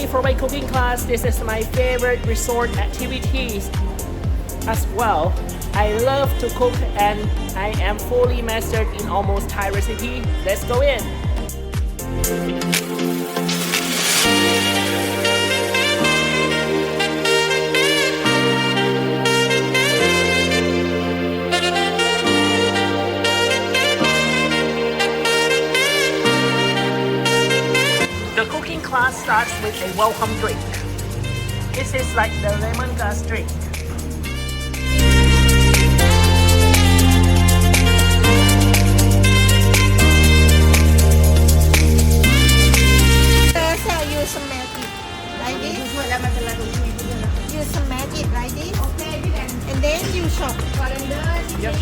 for my cooking class, this is my favorite resort activities as well. I love to cook and I am fully mastered in almost Thai recipe. Let's go in. The cooking class starts with a welcome drink. This is like the lemongrass drink. You smash it like this. You smash it like this. And then you chop. Yep.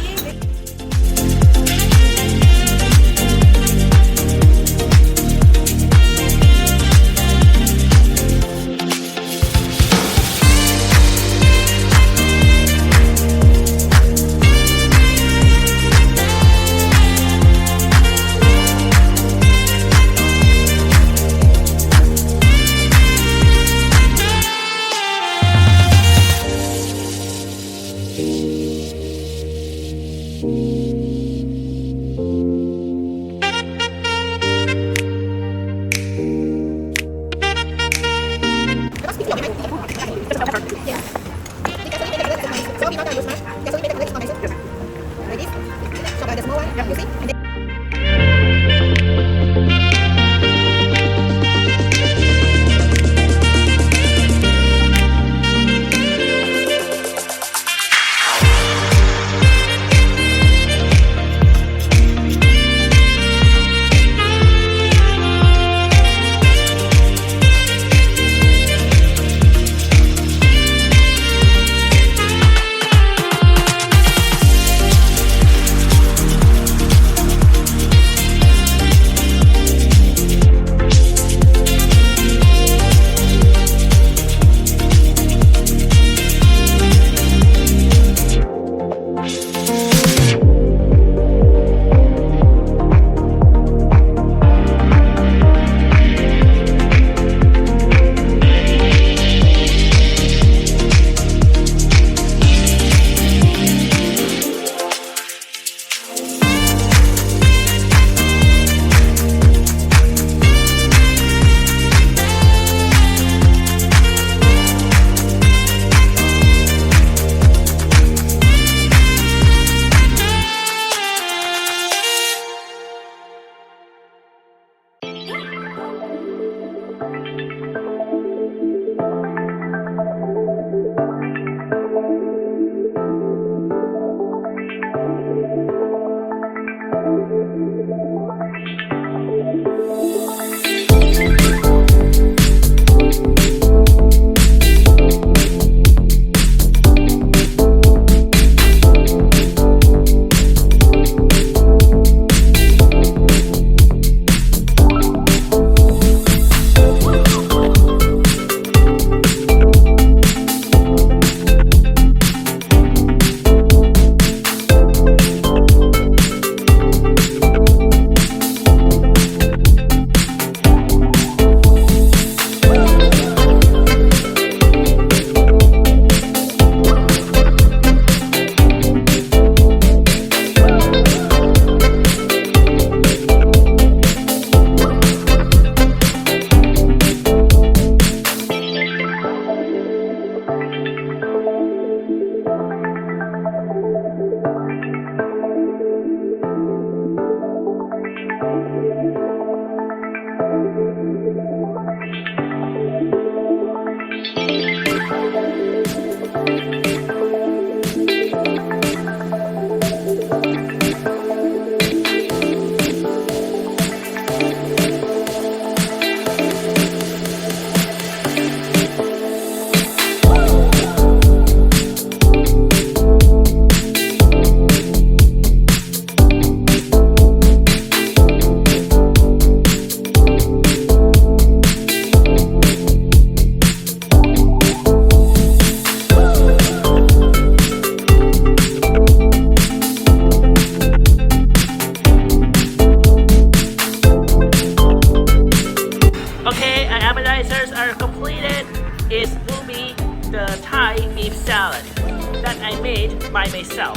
myself.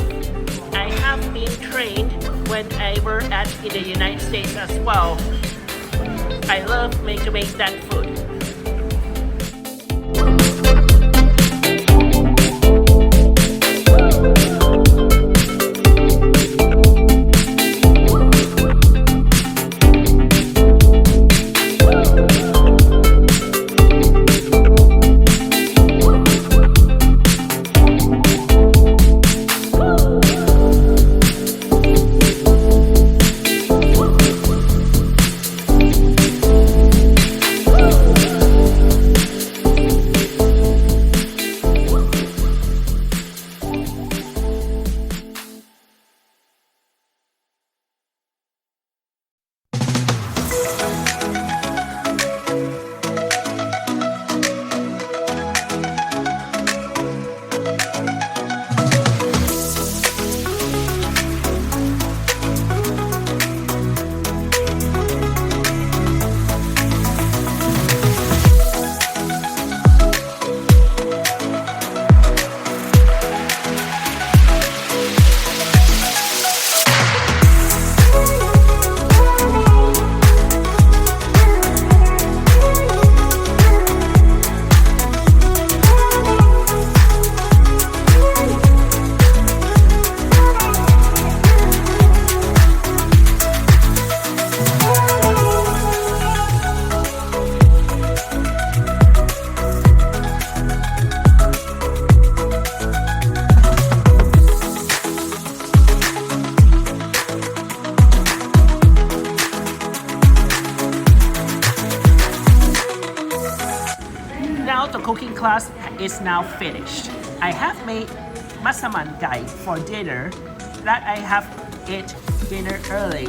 I have been trained when I were in the United States as well. I love to make that food. Now the cooking class is now finished. I have made Massaman for dinner that I have ate dinner early.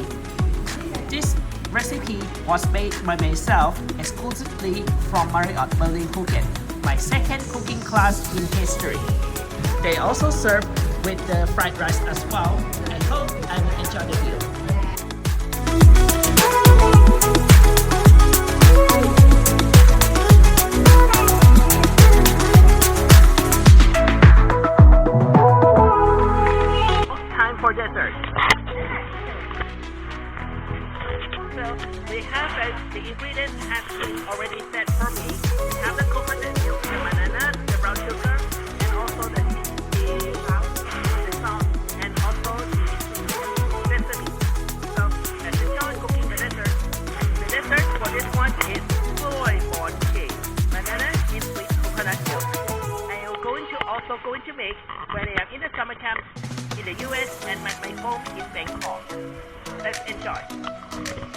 This recipe was made by myself exclusively from Marriott Berlin Phuket, my second cooking class in history. They also serve with the fried rice as well. I hope I will enjoy the meal. For dessert. So we have the ingredients have been already set for me. We have the coconut milk, the banana, the brown sugar, and also the salt, and also the sesame. So let's enjoy cooking the dessert. The dessert for this one is Gluay for Chee, banana in sweet coconut milk. I am also going to make when I am in the summer camp in the US and my home in Bangkok. Let's enjoy.